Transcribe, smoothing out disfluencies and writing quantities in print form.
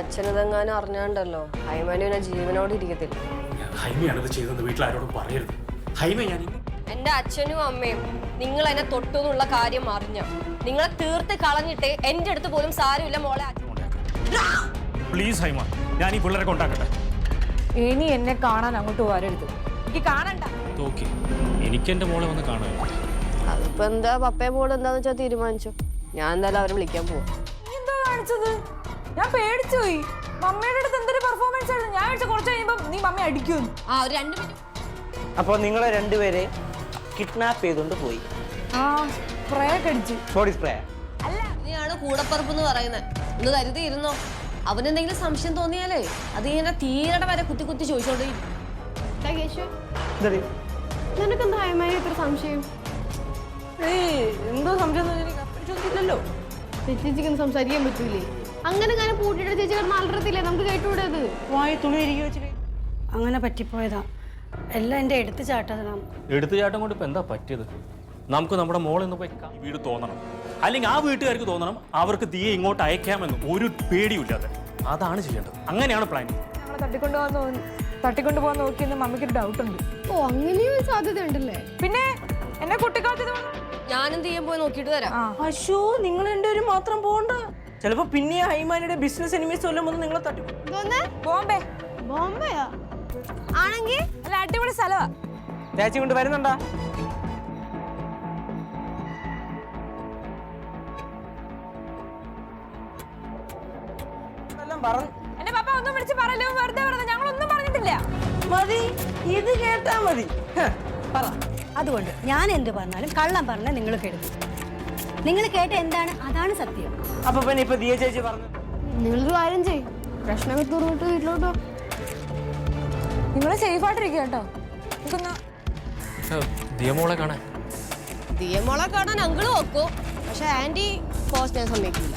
അച്ഛനതെങ്ങാനും അറിഞ്ഞാണ്ടല്ലോ ഹൈമാനുവിനെ ജീവനോട് ഇരിക്കത്തില്ല. ഹൈമയാണിത് ചെയ്തെന്ന് വീട്ടിലാരോടും പറയരുത്. ഹൈമ ഞാൻ എന്റെ അച്ഛനും അമ്മയും നിങ്ങൾ എന്നെ തൊട്ടു എന്നുള്ള കാര്യം അറിഞ്ഞ നിങ്ങളെ തീർത്ത് കളഞ്ഞിട്ട് എന്റെ അടുത്ത് പോലും സാരമില്ല മോളെ. പ്ലീസ് ഹൈമ, ഞാൻ ഈ പിള്ളേരെ കൊണ്ടാക്കട്ടെ. ഇനി എന്നെ കാണാൻ അങ്ങോട്ട് വരരുത്. എനിക്ക് കാണണ്ട. എനിക്ക് എന്റെ മോളെ വന്ന് കാണാൻ. അതിപ്പോ എന്താ പപ്പയെ മോള് എന്താന്ന് വെച്ചാൽ തീരുമാനിച്ചു. ഞാൻ എന്തായാലും അവരെ വിളിക്കാൻ പോവാ. എന്താ കാണിച്ചത്? ഞാൻ പേടിച്ചു പോയി. മമ്മിയുടെ അടുത്ത് എന്തൊരു പെർഫോമൻസ് ആയിരുന്നു. ഞാൻ വെച്ച കുറച്ച് കഴിയുമ്പോ നീ മമ്മി അടിക്കുന്നു. ആ ഒരു 2 മിനിറ്റ്. അപ്പൊ നിങ്ങളെ രണ്ടുപേരെ കിഡ്നാപ്പ് ചെയ്തുകൊണ്ട് പോയി. ആ സ്പ്രേ കടിച്ചു. ബോഡി സ്പ്രേ അല്ല, ഇനിയാണ് കൂടപ്പറപ്പ് എന്ന് പറയുന്നത്. ഒന്ന് കരുതി ഇരുന്നോ. അവനെന്തെങ്കിലും സംശയം തോന്നിയാലേ അത് ഇങ്ങനെ തീരട വരെ കുത്തി കുത്തി ചോദിച്ചോണ്ടിരിക്കും. നിനക്കെന്താ ഹൈമാനെ ഇത്ര സംശയം? എന്തോ സംശയം ഇല്ലല്ലോ. ചേച്ചിക്ക് സംസാരിക്കാൻ പറ്റൂലേ? അങ്ങനെ ഞാൻ പൂട്ടിയിട്ട് ചേച്ചി കിടന്ന് അലറത്തില്ലേ? നമുക്ക് കേട്ടുകൂടത്. വായി തുണി ഇരിക്കുക. അങ്ങനെ പറ്റിപ്പോയതാ. എല്ലാം എൻ്റെ എടുത്തുചാട്ടതാണ്. എടുത്തുചാട്ടം കൊണ്ട് ഇപ്പൊ എന്താ പറ്റിയത്? നമുക്ക് നമ്മുടെ മോളെ ഒന്ന് പോയി വീട് തോന്നണം, അല്ലെങ്കിൽ ആ വീട്ടുകാർക്ക് തോന്നണം അവർക്ക് തീയെ ഇങ്ങോട്ട് അയക്കാമെന്ന് ഒരു പേടിയില്ലാതെ. അതാണ് ചെയ്യേണ്ടത്. അങ്ങനെയാണ് പ്ലാൻ. നമ്മളെ തട്ടിക്കൊണ്ടു പോകാൻ നോക്കിയെന്ന് മമ്മിക്കൊരു ഡൗട്ട് ഉണ്ട്. ഓ, അങ്ങനെയും സാധ്യത ഉണ്ടല്ലേ? പിന്നെ എന്നെ കുട്ടിക്കാലത്ത് ഞാനെന്ത് ചെയ്യാൻ പോയി നോക്കിയിട്ട് വരാം. അശോ, നിങ്ങൾ രണ്ടുപേരും മാത്രം പോകണ്ട. ചിലപ്പോ പിന്നെ ഹൈമാനിയുടെ ബിസിനസ് എനിമീസ് വല്ലതും വന്ന് നിങ്ങളെ തട്ടി. ബോംബെ. ബോംബെയാ ആണെങ്കിൽ അല്ല, അടിപൊളി സ്ഥലമാ. ചേച്ചി കൊണ്ട് വരുന്നുണ്ടാ? എന്റെ പപ്പ ഒന്നും വിളിച്ച് പറയല്ലോ, വെറുതെ വെറുതെ. ഞങ്ങളൊന്നും പറഞ്ഞിട്ടില്ല. മതി, ഇത് കേട്ടാ മതി. പറ. അതുകൊണ്ട് ഞാൻ എന്ത് പറഞ്ഞാലും കള്ളം പറഞ്ഞാൽ നിങ്ങൾ കരുതും. നിങ്ങൾ കേട്ട എന്താണ് അതാണ് സത്യം. അപ്പൊ പിന്നെ ഇപ്പൊ ദിയ ചേച്ചി പറഞ്ഞു. നിങ്ങളൊരു കാര്യം ചെയ്യും, പ്രശ്നമൊക്കെ തുറന്നിട്ട് വീട്ടിലോട്ടോ. നിങ്ങൾ സേഫ് ആയിട്ടിരിക്കുക കേട്ടോ. ദിയമോളെ കാണാൻ ദിയമോളെ കാണാൻ അങ്കിള് നോക്കൂ, പക്ഷെ ആന്റി പോസ്റ്റ് ഞാൻ സമ്മതിക്കില്ല.